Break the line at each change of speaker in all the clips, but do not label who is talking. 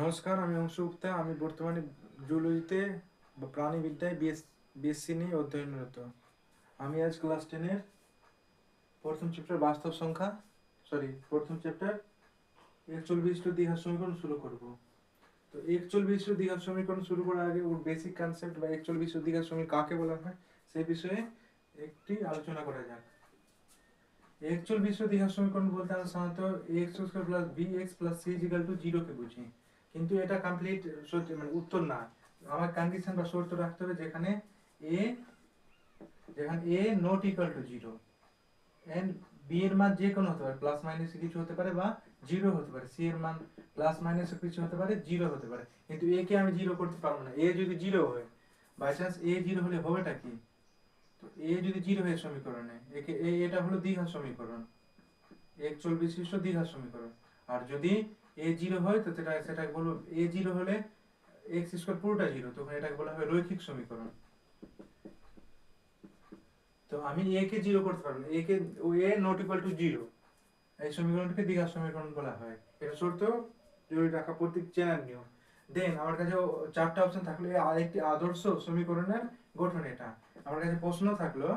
নমস্কার, আমি অংশু গুপ্তা। আমি বর্তমানে জুলজিতে বা প্রাণীবিদ্যায় বিএসসি নিয়ে অধ্যয়নরত। আমি আজ ক্লাস 10-এর প্রথম চ্যাপ্টার বাস্তব সংখ্যা প্রথম চ্যাপ্টার একচল বিশিষ্ট দ্বিঘাত সমীকরণ শুরু করব। তো একচল বিশিষ্ট দ্বিঘাত সমীকরণ শুরু করার আগে ওর বেসিক কনসেপ্ট বা একচল বিশিষ্ট দ্বিঘাত সমীকরণ কাকে বলা হয় সেই বিষয়ে একটি আলোচনা করা যাক। একচল বিশিষ্ট দ্বিঘাত সমীকরণ বলতে আমরা সাধারণত X square plus B X plus C is equal to জিরোকে বুঝি, কিন্তু এটা কমপ্লিট সত্যি মানে উত্তর না। আমার কন্ডিশন বা শর্ত রাখতে হবে A A not equal to zero and B এর মান যে কোনো হতে পারে, প্লাস মাইনাস কিছু হতে পারে বা জিরো হতে পারে, সি এর মান প্লাস মাইনাস কিছু হতে পারে, জিরো হতে পারে, কিন্তু এ কে আমি জিরো করতে পারবো না। এ যদি জিরো হয়, বাই চান্স এ জিরো হলে হবেটা কি? তো এ যদি জিরো হয় সমীকরণে এটা হলো দ্বিঘাত সমীকরণ, একচল বিশিষ্ট দ্বিঘাত সমীকরণ। আর যদি এ জিরো হয় তো সেটাকে বলবো, এ জিরো হলে এক্স স্কয়ার পুরোটা জিরো, তখন এটাকে বলা হয় রৈখিক সমীকরণ। তো আমি এ কে জিরো করতে পারবো না, এ নট ইকুয়াল টু জিরো, এই সমীকরণটাকে দ্বিঘাত সমীকরণ বলা হয়। এটা শর্ত যদি রাখা প্রতীক চেনার নিয়ম। দেন আমার কাছে চারটা অপশন থাকলো আরেকটি আদর্শ সমীকরণের গঠন। এটা আমার কাছে প্রশ্ন থাকলো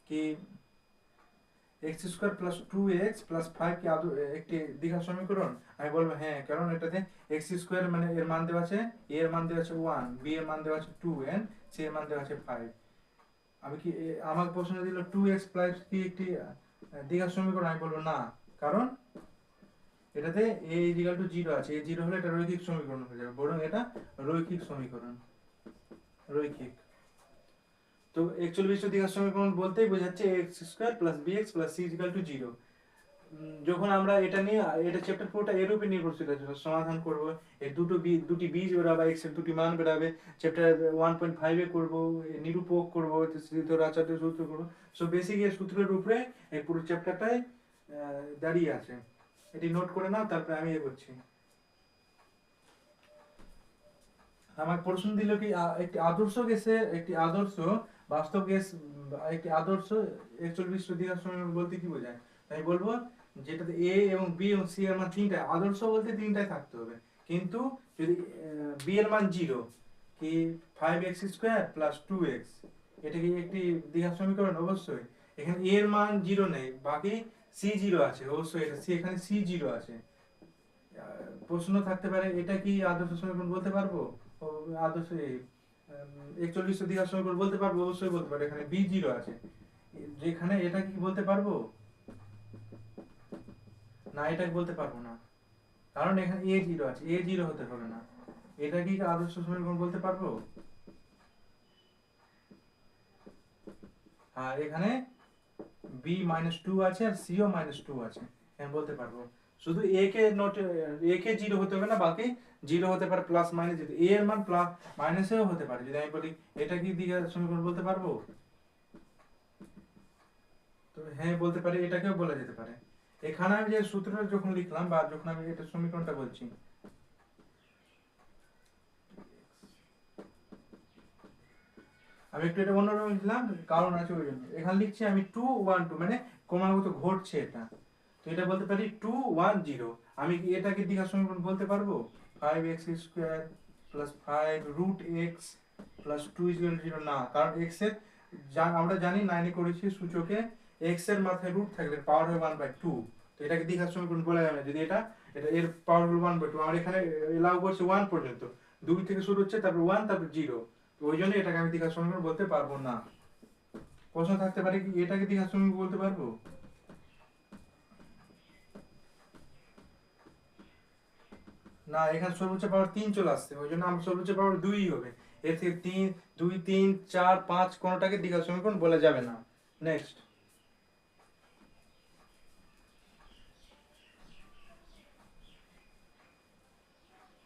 কি X square plus two X plus five কি একটি দ্বিঘাত সমীকরণ? আমি বলবো হ্যাঁ, কারণ এটাতে এক্স স্কোয়ার মানে এর মান দেওয়া আছে, এ এর মান দেওয়া আছে ওয়ান, বি এর মান দেওয়া আছে টু, এন্ড সি এর মান দেওয়া আছে ফাইভ। আমি কি আমার প্রশ্ন দিল টু এক্স প্লাস কি একটি দ্বিঘাত সমীকরণ? আমি বলবো না, কারণ এটাতে এ ইজিক্যাল টু জিরো আছে, এ জিরো হলে এটা রৈখিক সমীকরণ হয়ে যাবে, বরং এটা রৈখিক সমীকরণ, রৈখিক। তো একচল্লিশ দ্বিঘাত সমীকরণ বলতেই বোঝাচ্ছে X square plus B X plus C is equal to zero. যখন আমরা এটা নিয়ে এটা চ্যাপ্টার পুরোটা এর উপর নির্ভরশীল আছে, সমাধান করব, এর দুটি বীজ বেরাবে, এক্স এর দুটি মান বেরাবে। চ্যাপ্টার 1.5 এ করব, নিরূপক করব, শ্রীধর আচার্য সূত্র করব। সো বেসিক এর সূত্রের উপরে এই পুরো চ্যাপ্টারটাই দাঁড়িয়ে আছে। এটি নোট করে নাও, তারপরে আমি এগোচ্ছি। আমার প্রশ্ন দিল কি একটি আদর্শ গ্যাসে একটি আদর্শ বাস্তব গ্যাস, একটি আদর্শ একচল্লিশ দ্বিঘাত সমীকরণ বলতে কি বোঝায়? তাই বলবো যেটাতে এ এবং বি এবং সি এর মান তিনটায়, আদর্শ বলতে তিনটায় থাকতে হবে। কিন্তু যদি বি এর মান জিরো, কি five X square plus two X, এটা কি একটি দ্বিঘাত সমীকরণ? অবশ্যই। এখানে এ এর মান জিরো নেই, বাকি সি জিরো আছে, অবশ্যই এটা সি, এখানে সি জিরো আছে। প্রশ্ন থাকতে পারে এটা কি আদর্শ সমীকরণ বলতে পারবো? আদর্শ একচল্লিশ দ্বিঘাত সমীকরণ বলতে পারবো? অবশ্যই বলতে পারবো। এখানে বি জিরো আছে, যেখানে এটা কি বলতে পারবো না, এটা বলতে পারবো না, কারণ এখানে এ জিরো আছে, এ জিরো হতে পারে না। এটা কি আদর্শ সমীকরণ বলতে পারবো? আর এখানে বি মাইনাস টু আছে আর সিও মাইনাস টু আছে, এখানে বলতে পারবো। শুধু এ কে নট, এ কে জিরো হতে হবে না, বাকি জিরো হতে পারে, প্লাস মাইনাস যেতে এ এর মান প্লাস মাইনাসেও হতে পারে। যদি আমি বলি এটা কি দ্বিঘাত সমীকরণ বলতে পারবো, তো হ্যাঁ বলতে পারি, এটাকেও বলা যেতে পারে। এখানে আমি যে সূত্রটা যখন লিখলাম বা যখন আমি এটা সমীকরণটা বলছি, আমি একটু এটা অন্যরকম লিখলাম, কারণ আছে ওই জন্য। এখানে লিখছি আমি টু ওয়ান টু, মানে ক্রমাগত ঘটছে এটা। তো এটা বলতে পারি টু ওয়ান জিরো। আমি কি এটাকে দ্বিঘাত সমীকরণ বলতে পারবো? Five X square plus five root X plus two equal zero না, কারণ এক্স এর আমরা জানি নাইনে করেছি সূচকে এক্স এর মাথায় রুট থাকলে পাওয়ার হয় ওয়ান বাই টু। তো এটাকে দ্বিঘাত সমীকরণ বলা যাবে না যদি এটা এটা এর পাওয়ার হল ওয়ান বাই টু। আমার এখানে এলাও করছে ওয়ান পর্যন্ত, দুই থেকে শুরু হচ্ছে, তারপর ওয়ান, তারপর জিরো। তো ওই জন্য এটাকে আমি দ্বিঘাত সমীকরণ বলতে পারবো না। প্রশ্ন থাকতে পারে কি এটাকে দ্বিঘাত সমীকরণ বলতে পারবো? না, এখানে সর্বোচ্চ পাওয়ার তিন চলে আসছে, ওই জন্য আমার সর্বোচ্চ পাওয়ার দুই হবে। এর থেকে তিন, দুই, তিন, চার, পাঁচ কোনোটাকে দ্বিঘাত সমীকরণ বলা যাবে না। নেক্সট।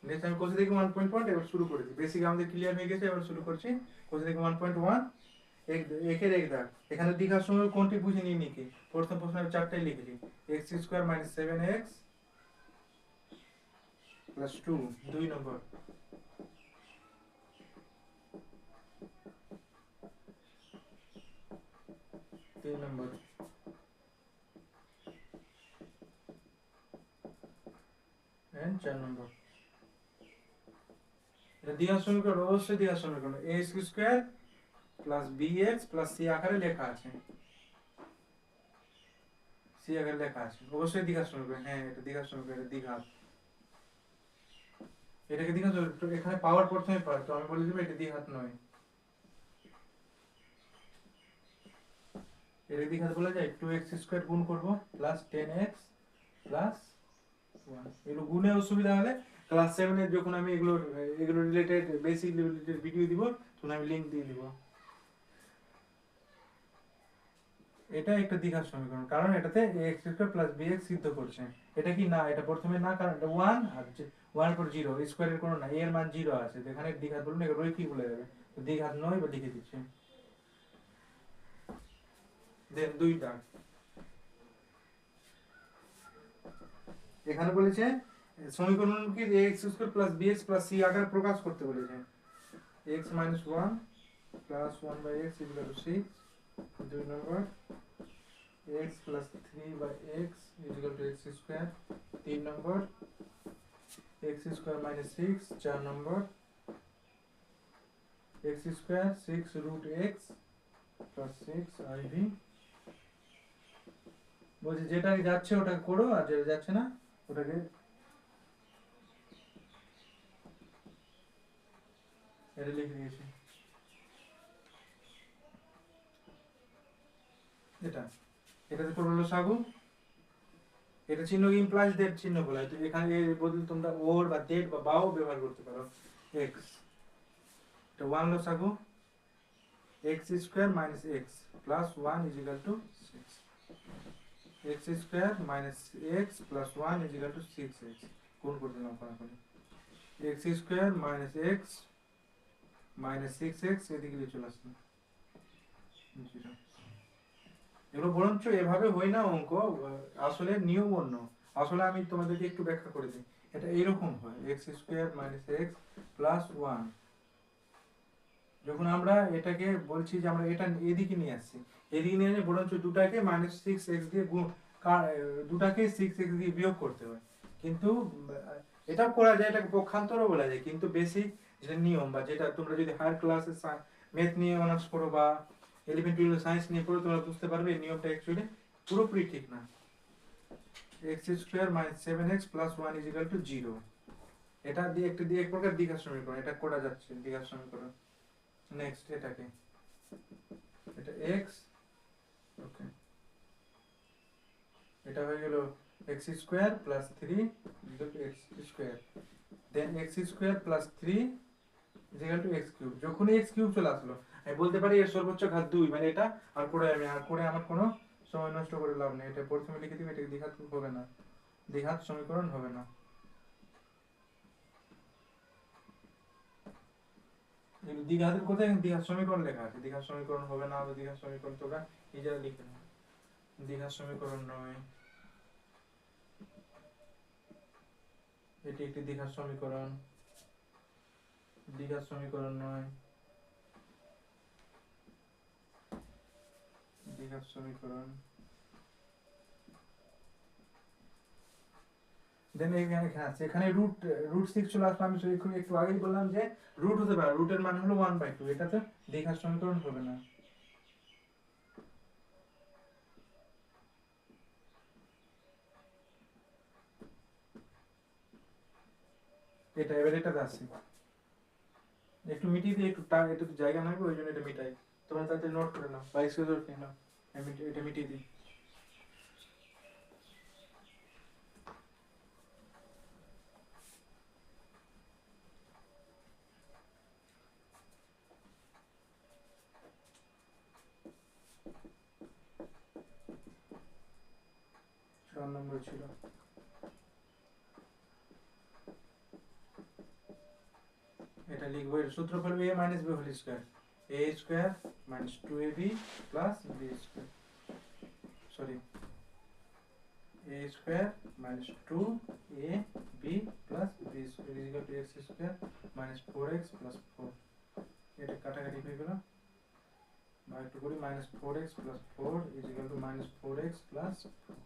নেক্সট আমি কোথা থেকে 1.1 এবার শুরু করেছি, বেসিক আমাদের ক্লিয়ার হয়ে গেছে, এবার শুরু করছি কোথা থেকে 1.1। একের এক দাগ, এখানে দ্বিঘাত সমীকরণ কোনটি বুঝে নিয়ে নিকি। প্রথম প্রশ্ন আমি চারটাই লিখেছি, X square minus seven X plus two, 2 নম্বর। 3 নম্বর, এন্ড 4 নম্বর। এটা দ্বিঘাত সমীকরণ, অবশ্যই দ্বিঘাত সমীকরণ। ax square plus bx plus c আকারে লেখা আছে, c আকারে লেখা আছে, অবশ্যই দ্বিঘাত সমীকরণ। হ্যাঁ এটা দ্বিঘাত সমীকরণ, এটা দ্বিঘাত। এটাকে দ্বিঘাত, এখানে পাওয়ার প্রথমে পাওয়ার, তো আমি বলে দেবো এটা দ্বিঘাত নয়। এর দ্বিঘাত বলা যায় 2x স্কয়ার গুণ করব প্লাস 10x প্লাস 1। এগুলো গুণে অসুবিধা হলে ক্লাস 7 এর যখন আমি এগুলো রিলেটেড বেসিক রিলেটেড ভিডিও দিব তখন আমি লিংক দিয়ে দিব। এটা একটা দ্বিঘাত সমীকরণ, কারণ এটাতে ax স্কয়ার প্লাস bx সিদ্ধ করছে। এটা কি না, এটা প্রথমে না, কারণ এটা 1 আর 1 পর 0 স্কয়ারের কোনো না, এর মান 0 আছে, যেখানে দ্বিঘাত বলুন এটা রৈখিক বলে যাবে, তো দ্বিঘাত নয় বা লিখে দিচ্ছি। দেন দুইটা এখানে বলেছে সমীকরণকে ax square plus bx plus c আকারে প্রকাশ করতে বলেছে। x - 1 plus 1/x = 6। দুই নম্বর x plus 3/x = x square. তিন নম্বর x স্কয়ার মাইনাস 6। চার নম্বর x square 6√x plus 6iv। বলছে যেটা যাচ্ছে ওটা করো, আর যেটা যাচ্ছে না ওটাকে এটা লিখে দিয়েছি। এটাতে করবো লসাগু, এটা চিহ্ন ইমপ্লাইজ দ্যাট চিহ্ন বলা হয়, তো এখানে এর বদলে তোমরা ওর বা দ্যাট বা বাও ব্যবহার করতে পারো। x এটা 1 লসাগু x square minus x plus 1 = 6। x square minus x plus 1 = 6x গুণ করে দিলাম কোনাকুনি। x square minus x minus 6x এদিকে নিয়ে চলে আসছে 0। এগুলো বরঞ্চ এভাবে হয় না অঙ্ক, আসলে নিয়ম অন্য। আসলে আমি তোমাদেরকে একটু ব্যাখ্যা করে দিই। এটা এরকম হয় x square minus x plus 1। যখন আমরা এটাকে বলছি যে আমরা এটা এদিকে নিয়ে আসছি, এদিকে নিয়ে এনে বরঞ্চ দুটাকে মাইনাস 6x দিয়ে গুণ, দুটাকে 6x দিয়ে বিয়োগ করতে হয়। কিন্তু এটাও করা যায়, এটাকে পক্ষান্তরও বলা যায়, কিন্তু বেসিক যেটা নিয়ম বা যেটা তোমরা যদি হায়ার ক্লাসে ম্যাথ নিয়ে অনার্স পড়ো বা 11-12 সায়েন্স নিয়ে পড়ো, তোমরা বুঝতে পারবে এই নিয়মটা অ্যাকচুয়ালি পুরোপুরি ঠিক না। x square minus 7x plus 1 = 0। এটা দিয়ে একটা দিয়ে এক প্রকার দ্বিঘাত সমীকরণ, এটা করা যাচ্ছে দ্বিঘাত সমীকরণ। নেক্সট এটাকে, এটা x, ওকে, এটা হয়ে গেল x square plus 3 = x square. Then x square plus 3 = x cube. যখন x কিউব চলে আসলো আমি বলতে পারি এর সর্বোচ্চ ঘাত 2, মানে এটা আর করে আমার কোনো সময় নষ্ট করে লাভ নেই। এটা প্রথমে লিখে দিই, এটা দ্বিঘাত হবে না, দ্বিঘাত সমীকরণ হবে না। দ্বিঘাতের কোথায় দ্বিঘাত সমীকরণ লেখা আছে, দ্বিঘাত সমীকরণ হবে না, দ্বিঘাত সমীকরণ তোমরা নিজেরা লিখে নাও, দ্বিঘাত সমীকরণ নয়। এটি একটি দ্বিঘাত সমীকরণ, দ্বিঘাত সমীকরণ নয়, দ্বিঘাত সমীকরণ। দেন এখানে আছে, এখানে √6 চলে আসলো। আমি একটু আগেই বললাম যে রুট হতে পারে, রুটের মান হলো 1/2, এটা তো দ্বিঘাত সমীকরণ হবে না। এটা এবার এটাতে আসছে, একটু মিটিয়ে দিই, একটু জায়গা লাগবে, ওই জন্য এটা মিটাই। তোমরা তাতে নোট করে নাও, 22 করে নিয়ে নাও, আমি এটা মিটিয়ে দিই। নম্বর ছিল এটা লিখবো, এর সূত্রফল a - b whole square, a square minus 2ab plus b square, sorry a square minus 2ab plus b square equal to x square minus 4x plus 4। এটা কাটাকাটি হয়ে গেল, বা একটু করি, minus 4x plus 4 equal to minus 4x plus 4।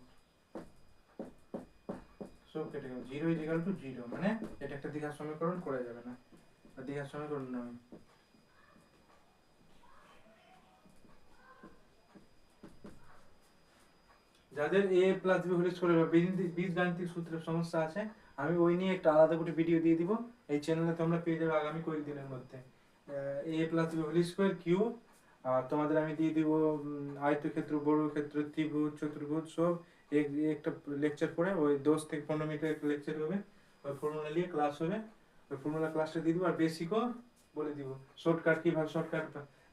সব কেটে গেল, 0 = 0, মানে এটা একটা দ্বিঘাত সমীকরণ করা যাবে না। দ্বিঘাত সমীকরণ নামে। যাদের a plus b whole square বা বীজগাণিতিক সূত্রের সমস্যা আছে, আমি ওই নিয়ে একটা আলাদা করে ভিডিও দিয়ে দিব এই চ্যানেলে, তোমরা পেয়ে যাবে আগামী কয়েকদিনের মধ্যে। a plus b whole square cube, আর তোমাদের আমি দিয়ে দিব আয়তক্ষেত্র, বর্গক্ষেত্র, ত্রিভুজ, চতুর্ভুজ সব একটা লেকচার পড়ে, ওই 10 থেকে 15 মিনিটের একটা লেকচার হবে, ওই ফর্মুলা নিয়ে ক্লাস হবে, ওই ফর্মুলা ক্লাসটা দিয়ে দিব। আর বেসিকও বলে দিব, শর্টকাট কিভাবে, শর্টকাট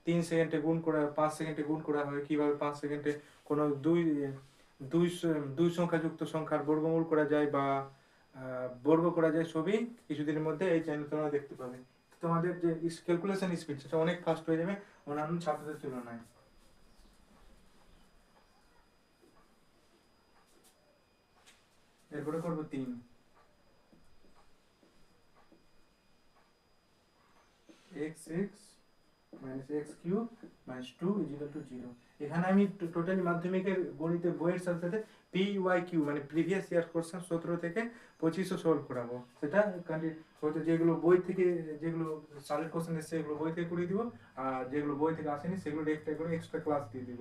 3 সেকেন্ডে গুণ করা, 5 সেকেন্ডে গুণ করা হয়, কিভাবে 5 সেকেন্ডে কোনো দুই সংখ্যাযুক্ত সংখ্যার বর্গমূল করা যায় বা বর্গ করা যায়, সবই কিছুদিনের মধ্যে এই চ্যানেল তোমরা দেখতে পাবে। তোমাদের যে ক্যালকুলেশন স্পিড সেটা অনেক ফাস্ট হয়ে যাবে অন্যান্য ছাত্রদের তুলনায়। এরপরে করবো 3 x6 minus x cube minus 2 is equal to 0। এখানে আমি টোটালি মাধ্যমিকের গণিতের বইয়ের সাথে সাথে PYQ মানে প্রিভিয়াস ইয়ার কোশ্চেন 17 থেকে 25 সলভ করাবো। সেটা হয়তো যেগুলো বই থেকে, যেগুলো সালের কোশ্চেন এসেছে সেগুলো বই থেকে করে দিব, আর যেগুলো বই থেকে আসেনি সেগুলো একটা করে এক্সট্রা ক্লাস দিয়ে দিব।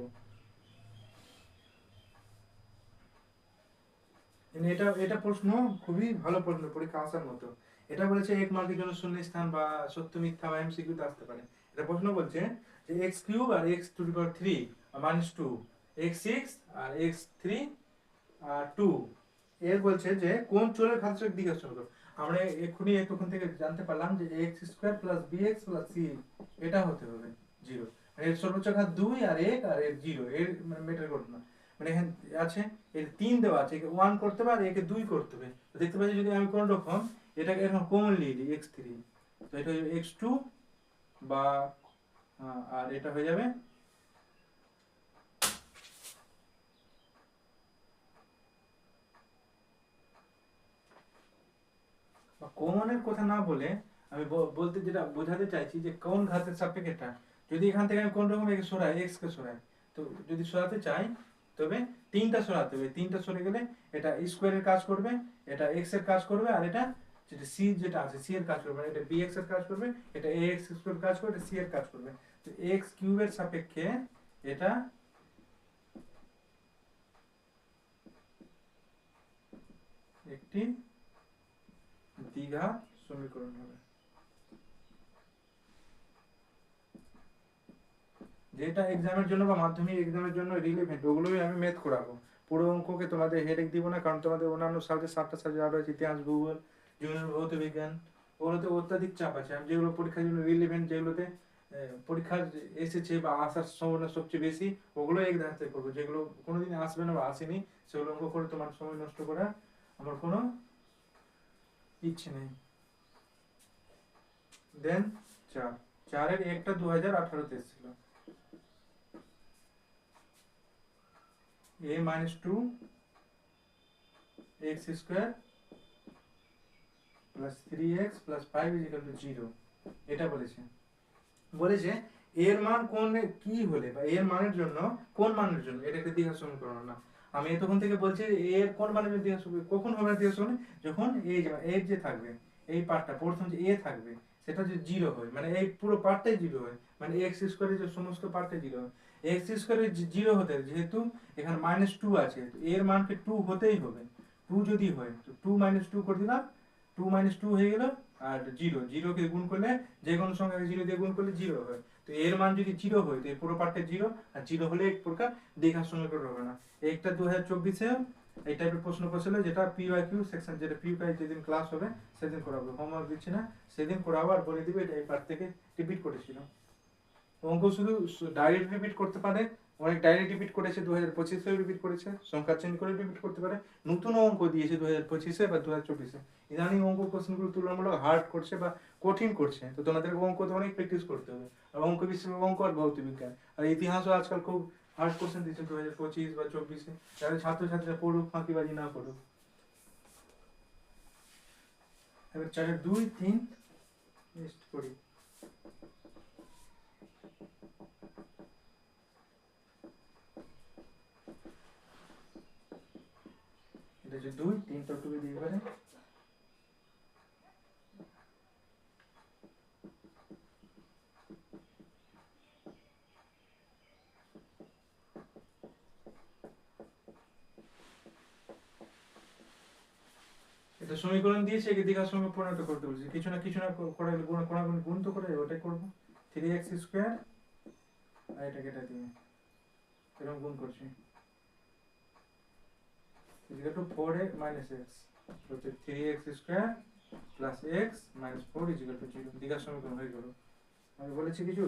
এটা এটা প্রশ্ন খুবই ভালো প্রশ্ন, পরীক্ষা আসার মতো। এটা বলেছে 1 মার্কের জন্য শূন্য স্থান বা সত্য মিথ্যা বা এমসিকিউ তে আসতে পারে। এটা প্রশ্ন বলছে যে x³ আর x⁻³ মাইনাস 2, x6 আর x3 আর 2 এর বলছে যে কোন চলের ঘাতক দ্বিঘাত সমীকরণ। আমরা এক্ষুনি থেকে জানতে পারলাম যে x² + bx + c এটা হতে হবে 0, এর সর্বোচ্চ ঘাত 2 আর 1 আর এর 0, এর মেটার করব না। মানে এখানে আছে এর 3 দেওয়া আছে, একে 1 করতে হবে আর একে 2 করতে হবে। তো দেখতে পাচ্ছি যদি আমি কোন রকম এটাকে এখন কমনলি নিই x3, তো এটা হয়ে যাবে x2 বা আর এটা হয়ে যাবে কমনের কথা না বলে আমি বলতে যেটা বোঝাতে চাইছি যে কোন ঘাতের সাপেক্ষে এটা, যদি এখান থেকে আমি কোন রকম একে সরাই, x কে সরাই, তো যদি সরাতে চাই তবে 3টা সরাতে হবে। 3টা সরে গেলে এটা স্কয়ারের কাজ করবে, এটা x এর কাজ করবে, আর এটা যেটা c যেটা আছে c এর কাজ করবে, এটা bx এর কাজ করবে, এটা ax² এর কাজ করবে, এটা c এর কাজ করবে। তো x³ এর সাপেক্ষে এটা একটি দ্বিঘাত সমীকরণ হবে, যেটা এক্সামের জন্য বা মাধ্যমিক এক্সামের জন্য রিলেভেন্ট, ওগুলোই আমি ম্যাথ করাবো। পুরো অঙ্ককে তোমাদের হেডেক দিব না, কারণ তোমাদের অন্যান্য সাবজেক্ট 7টা সাবজেক্ট আরো আছে, ইতিহাস, ভূগোল, জীবন, ভৌত বিজ্ঞান, ওগুলোতে অত্যাধিক চাপ আছে। আমি যেগুলো পরীক্ষার জন্য রিলেভেন্ট, যেগুলোতে পরীক্ষার এসেছে বা আসার সম্ভাবনা সবচেয়ে বেশি, ওগুলো এক্সামে করবো। যেগুলো কোনোদিন আসবে না বা আসেনি সেগুলো অঙ্ক করে তোমার সময় নষ্ট করার আমার কোনো ইচ্ছে নেই। দেন 4 এর একটা 2018-তে এসেছিল, a minus 2 x² plus 3x plus 5 is equal to 0 এটা বলেছে। বলেছে এর মান কোন কি হলে বা এর মানের জন্য কোন মানের জন্য এটা একটা দ্বিঘাত সমীকরণ না। আমি এতক্ষণ থেকে বলছি এর কোন মানের জন্য দ্বিঘাত সমীকরণ, কখন হবে দ্বিঘাত সমীকরণ, যখন এই যে এর যে থাকবে এই পার্টটা প্রথম যে a থাকবে সেটা যে 0 হয়, মানে এই পুরো পার্টটাই 0 হয়, মানে x² এর যে সমস্ত পার্টটাই 0 হয়। x² এর 0 হতে যেহেতু এখানে -2 আছে, তো এর মানকে 2 হতেই হবে। 2 যদি হয় তো 2 - 2 করে দিলাম, 2 - 2 হয়ে গেল, আর 0 0 কে গুণ করলে যে কোনো সংখ্যাকে 0 দিয়ে গুণ করলে 0 হয়। তো এর মান যদি 0 হয় তো এই পুরো পার্টটা 0, আর 0 হলে এক প্রকার দ্বিঘাত সমীকরণ হবে না। একটা 2024-এ এই টাইপের প্রশ্ন করছিল, যেটা PYQ সেকশন, যেটা PYQ যেদিন ক্লাস হবে সেদিন করাবো, হোমওয়ার্ক দিচ্ছি না, সেদিন করাবো আর বলে দিবে এটা এই পার্ট থেকে রিপিট করেছিল। অঙ্ক শুধু ডাইরেক্ট রিপিট করতে পারে, অনেক ডাইরেক্ট রিপিট করেছে, 2025-এ রিপিট করেছে, সংখ্যা চেঞ্জ করে রিপিট করতে পারে, নতুন অঙ্ক দিয়েছে 2025-এ বা 2024-এ। ইদানিং অঙ্ক কোশ্চেনগুলো তুলনামূলক হার্ড করছে বা কঠিন করছে, তো তোমাদের অঙ্কতে অনেক প্র্যাকটিস করতে হবে। আর অঙ্ক বেশিরভাগ অঙ্ক আর ভৌত বিজ্ঞান, আর ইতিহাসও আজকাল খুব হার্ড কোশ্চেন দিচ্ছে 2025 বা 24-এ, যারা ছাত্রছাত্রীরা পড়ুক, ফাঁকিবাজি না করুক। এবার 4-এর 2, 3 নেক্সট করি। এটা যে 2, 3টা টুকে দিয়ে পারে এটা সমীকরণ দিয়েছে একে দ্বিঘাত সমীকরণে পরিণত করতে বলছি, কিছু না করে গুণ তো করে ওটাই করবো। 3x স্কয়ার আর এটাকে এটা দিয়ে এরকম গুণ করছি equal to 4x minus x হচ্ছে 3x square plus x minus 4 equal to 0। দ্বিঘাত সমীকরণ হয়ে গেল। আমি বলেছি কিছু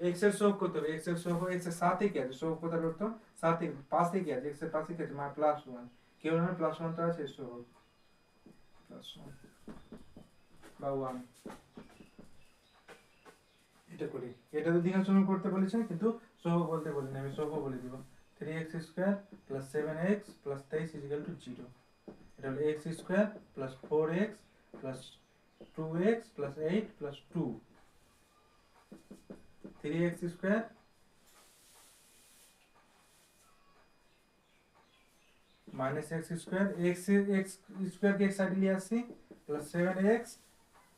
x এর সহগ কত হবে, x এর সহগ x এর সাথে কি আছে, সহগ কথার অর্থ সাথে পাশে কি আছে, x এর পাশে কি আছে মানে প্লাস 1, কেউ না প্লাস 1 তো আছে সহগ প্লাস 1 বা 1। এটা করি, এটা তো দ্বিঘাত সমীকরণ করতে বলেছে কিন্তু সহগ বলতে বলিনি, আমি সহগ বলে দিব 3x square plus 7x plus 23 equal to 0। এটা হলো x square plus 4x plus 2x plus 8 plus 2 3x square minus x square x square কে x সাইডে নিয়ে আসছি প্লাস 7x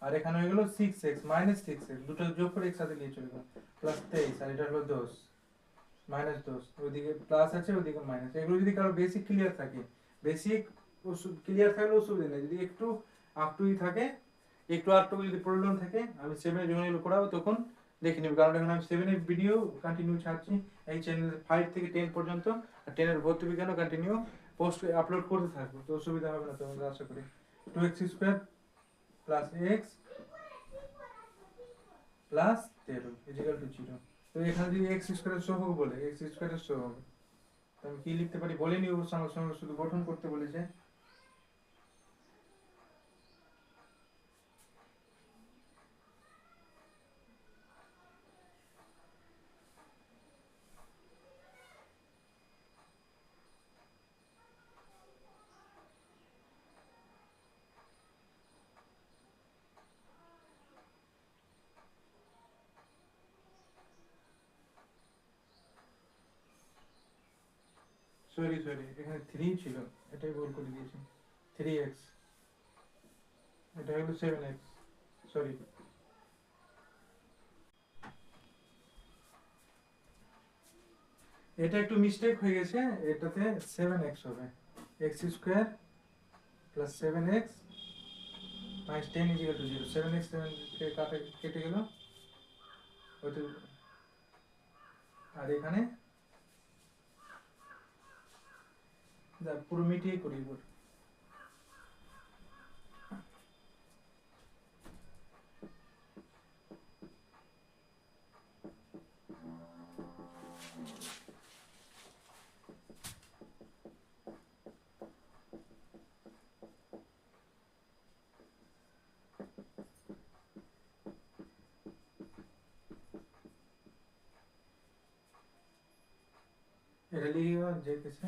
আর এখানে হয়ে গেল 6x মাইনাস 6x দুটো যোগ করে x সাথে নিয়ে চলে গেল প্লাস 23 আর এটা হলো 10 মাইনাস 10, ওইদিকে প্লাস আছে ওইদিকে মাইনাস। এগুলো যদি কারো বেসিক ক্লিয়ার থাকে, বেসিক ক্লিয়ার থাকলে অসুবিধা নেই, যদি একটু আপটুই থাকে একটু আটটুকু যদি প্রবলেম থাকে আমি 7 যখন এগুলো করাবো তখন দেখে নিব, কারণ এখন আমি 7 এর ভিডিও কন্টিনিউ ছাড়ছি এই চ্যানেলে 5 থেকে 10 পর্যন্ত, আর 10 এর ভর্তি বিজ্ঞানও কন্টিনিউ পোস্ট আপলোড করতে থাকবো, তো অসুবিধা হবে না তোমাদের আশা করি। 2x square plus x plus 13 equal to 0। তো এখানে যদি x স্কয়ারের সহগ বলে x স্কয়ারের সহগ তো আমি কি লিখতে পারি বলেনি, ওর সঙ্গে সঙ্গে শুধু গঠন করতে বলেছে। সরি এখানে 3 ছিল, এটাই ভুল করে দিয়েছি, 3x এটা হলো 7x, সরি এটা একটু মিস্টেক হয়ে গেছে, এটাতে 7x হবে, x square plus 7x minus 10 equal to 0। 7x 7 কে কেটে গেল ওইটা, আর এখানে পুরো মিটিয়ে করি এবার। এটা লিখে যে কিছু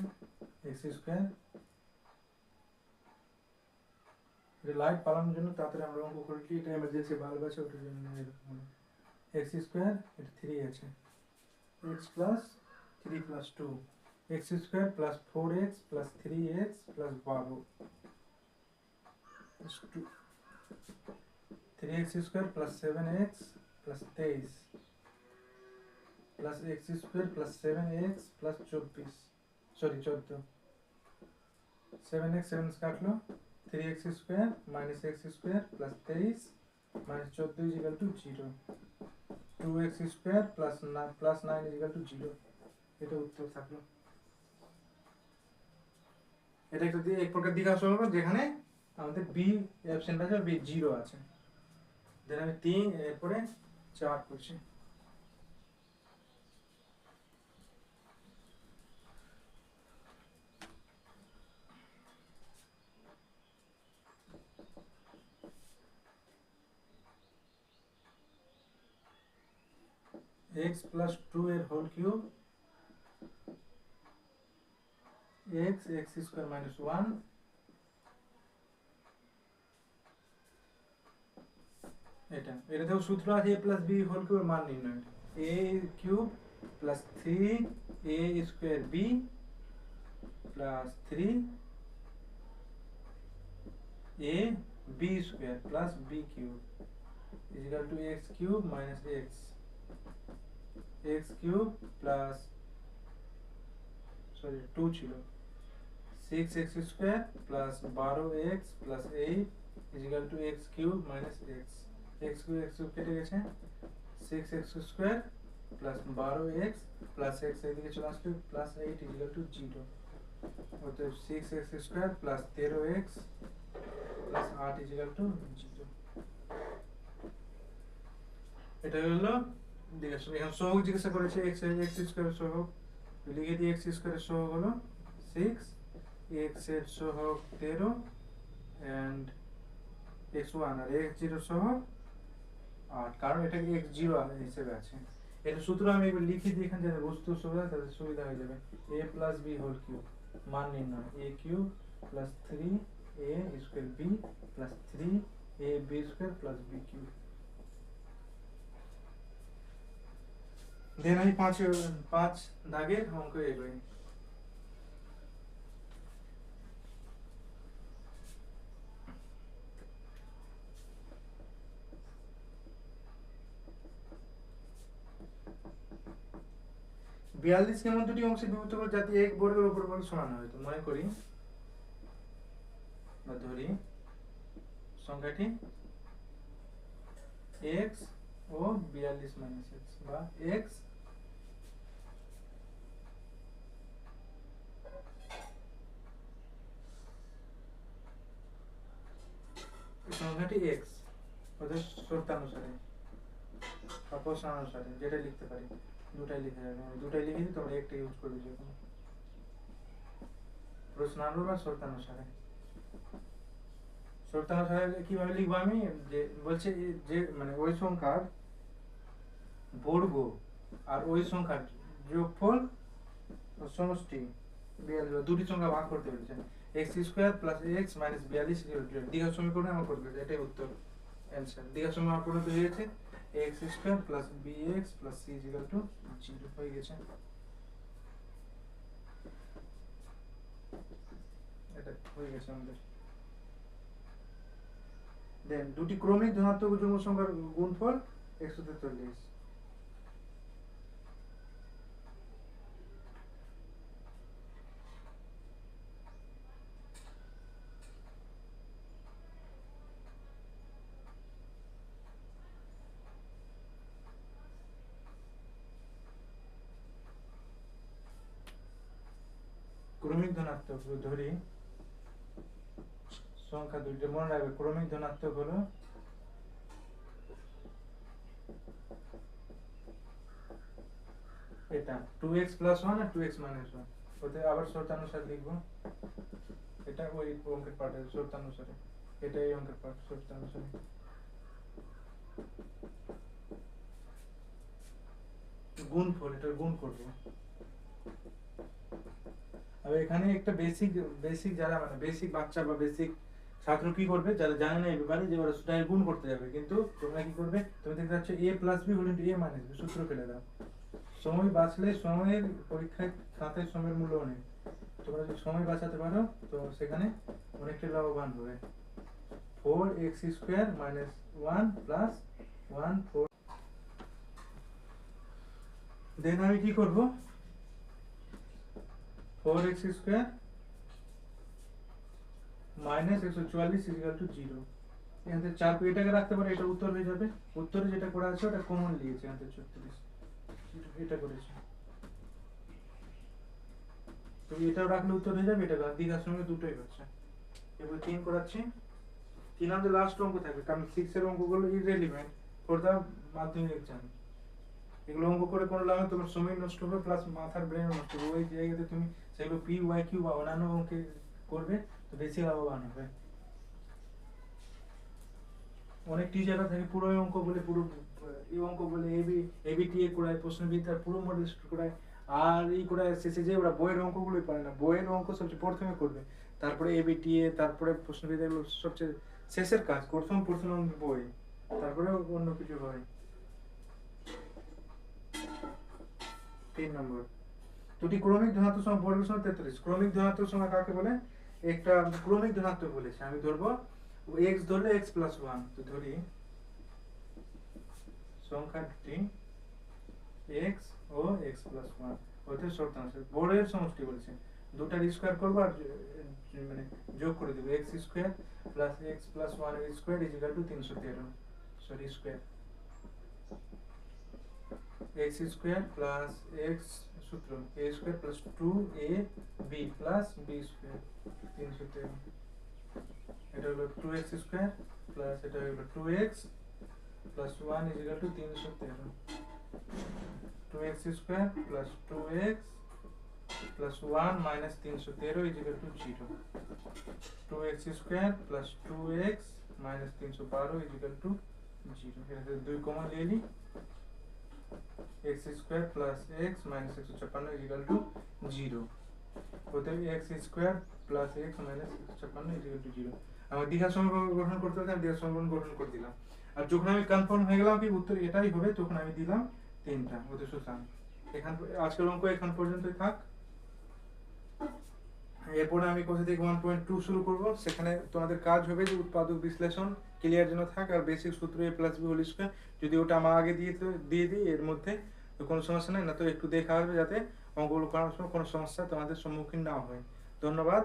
x স্কয়ার, এটা লাইট পালানোর জন্য তাড়াতাড়ি আমরা অঙ্ক করেছি, এটা এমার্জেন্সি বাল্ব আছে ওটার জন্য এরকম হলো। x স্কয়ার এটা 3 আছে, x plus 3 plus 2 x square plus 4x plus 3x plus 12 3x square plus 7x plus 23 plus x square plus 7x plus 24 sorry 14 7x 7 কাটলো 3x square minus x square plus 23 minus 14 equal to 0। 2x square plus 9 equal to 0। এটা উত্তর থাকলো। এটা একটা দিয়ে এক প্রকার দ্বিঘাত সমীকরণ যেখানে আমাদের b অ্যাবসেন্ট আছে b 0 আছে। দেন আমি 3 এরপরে 4 করছি। x plus 2 এর whole cube x square minus 1 এটাতেও সূত্র আছে a প্লাস b হোল কিউবের মান নির্ণয়, a cube plus 3 a square b plus 3 a b square plus b cube is equal to x cube minus x cube plus 2 ছিল 6x square plus 12x plus 8 equal to x cube minus x, x cube কেটে গেছে, 6x square plus 12x plus x এদিকে চলে আসবে plus 8 equal to 0, অতএব 6x square plus 13x plus 8 equal to 0। এটা হলো জিজ্ঞাসা, এখন সহগ জিজ্ঞাসা করেছে x স্কোয়ার সহগ, লিখে দিই x স্কোয়ারের সহগ হলো 6, x এর সহগ 13 and x1 আর x0 সহগ 8, কারণ এটা x0 হিসেবে আছে। এটা সূত্র আমি এবার লিখে দিই এখানে, যাতে বস্তু সুবিধা তাদের সুবিধা হয়ে যাবে। a plus b whole cube মান নির্ণয়, a cube plus 3a square b plus 3ab square plus b cube. Then আমি 5 দাগের অঙ্ক এগোই। বিয়াল্লিশ কেমন দুটি অংশে বিভক্ত করে যাতে এক বর্গের উপর বর্গ সমান হয়। তো মনে করি বা ধরি সংখ্যাটি x ও 42 মাইনাস x বা x সংখ্যাটি x ওদের শর্তানুসারে বা প্রশ্নানুসারে যেটা লিখতে পারি, দুটাই লিখে যাবে, আমি দুটাই লিখে দিই, তোমরা একটা ইউজ করবে যে কোনো প্রশ্নানুসারে বা শর্তানুসারে। শর্তানুসারে কিভাবে লিখবো আমি, যে বলছে যে মানে ওই সংখ্যার বর্গ আর ওই সংখ্যার যোগফল সমষ্টি 42, দুটি সংখ্যা ভাগ করতে বলেছে, x square plus x minus 42 দ্বিঘাত সমীকরণে আমার করবে, এটাই উত্তর অ্যানসার। দ্বিঘাত সমীকরণ পূরণ হয়ে গেছে, x square plus bx plus c equal to 0 হয়ে গেছে। এটা হয়ে গেছে আমাদের। দেন দুটি ক্রমিক ধনাত্মক যুগ্ম সংখ্যার গুণফল 143। ক্রমিক ধনাত্মক ধরি সংখ্যা দুইটা, মনে রাখবে ক্রমিক ধনাত্মক হলো এটা 2x প্লাস 1 আর 2x মাইনাস 1, ওতে আবার শর্তানুসারে লিখবো, এটা ওই অঙ্কের পার্টের শর্তানুসারে, এটা এই অঙ্কের পার্ট শর্তানুসারে। গুণফল, এটা গুণ করব। আর এখানে একটা বেসিক যারা মানে বেসিক বাচ্চা বা বেসিক ছাত্র কি করবে, যারা জানে না এই ব্যাপারে, যে ওরা সেটাই গুণ করতে যাবে, কিন্তু তোমরা কি করবে, তুমি দেখতে পাচ্ছ a plus b whole into a minus b, সূত্র ফেলে দাও। সময় বাঁচলে সময়ের পরীক্ষায় খাতায় সময়ের মূল্য অনেক, তোমরা যদি সময় বাঁচাতে পারো তো সেখানে অনেকটা লাভবান হবে। 4x স্কয়ার মাইনাস 1 প্লাস 1 4, দেন আমি কি করব, 4x square minus 144 equal to 0, এখান থেকে 4 এটাকে রাখতে পারে, এটা উত্তর হয়ে যাবে। উত্তরে যেটা করা আছে ওটা কমন নিয়েছে, এখান থেকে 36 এটা করেছে, তো এটাও রাখলে উত্তর হয়ে যাবে, এটা দ্বিঘাত সঙ্গে দুটোই হচ্ছে। এবার 3 করাচ্ছি, 3 আমাদের লাস্ট অঙ্ক থাকবে, কারণ 6 এর অঙ্কগুলো ইররিলেভেন্ট ফর দা মাধ্যমিক এক্সাম। এগুলো অঙ্ক করে কোনো লাভ নেই, তোমার সময় নষ্ট হবে প্লাস মাথার ব্রেন নষ্ট হবে। ওই জায়গাতে তুমি সেগুলো পি ওয়াই কিউ বা অন্যান্য অঙ্কে করবে তো বেশি লাভবান হবে। অনেক টিচাররা থাকে পুরো অঙ্ক বলে, পুরো এই অঙ্ক বলে এবিটিএ করায়, প্রশ্নবিদ্যার পুরো মডেল করায়, আর এই করায় শেষে যে ওরা বইয়ের অঙ্কগুলোই পারে না। বইয়ের অঙ্ক সবচেয়ে প্রথমে করবে, তারপরে এবিটিএ, তারপরে প্রশ্নবিদ্যাগুলো সবচেয়ে শেষের কাজ, প্রথম বই, তারপরে অন্য কিছু হয়। 3 নম্বর, দুটি ক্রমিক ধনাত্মক সংখ্যা বর্গ সমান 43। ক্রমিক ধনাত্মক সংখ্যা কাকে বলে, একটা ক্রমিক ধনাত্মক বলেছে, আমি ধরবো x ধরলে x প্লাস 1, তো ধরি সংখ্যাটি x ও x প্লাস 1, ওতে শর্তানুসারে বর্গের সমষ্টি বলেছে, দুটার স্কয়ার করবো আর মানে যোগ করে দেবো X square plus X plus one square is equal to 313 sorry square X square plus X সূত্র A square plus 2ab plus B square 313 এটা হলো 2x স্কোয়ার প্লাস এটা হলো 2x plus 1 is equal to 313 2x square plus 2x plus 1 minus 313 is equal to 0. 2x square plus 2x minus 312 is equal to 0. here से 2 common ले ली x square plus x minus 156 is equal to 0. होते हैं x square plus x minus 156 is equal to 0. আমরা দ্বিঘাত সমীকরণ গঠন করতে হলে আমি দ্বিঘাত সমীকরণ গঠন করে দিলাম আর যখন আমি কনফার্ম হয়ে গেলাম কি উত্তর এটাই হবে তখন আমি দিলাম 3টা ওতে সুসান এখান আজকের অঙ্ক এখান পর্যন্তই থাক এরপরে আমি কোথা থেকে 1.2 শুরু করব সেখানে তোমাদের কাজ হবে যে উৎপাদক বিশ্লেষণ ক্লিয়ার যেন থাক আর বেসিক সূত্র a plus b whole square যদি ওটা আমার আগে দিয়ে দিই এর মধ্যে তো কোনো সমস্যা নেই না তো একটু দেখা হবে যাতে অঙ্কগুলো করার সময় কোনো সমস্যা তোমাদের সম্মুখীন না হয় ধন্যবাদ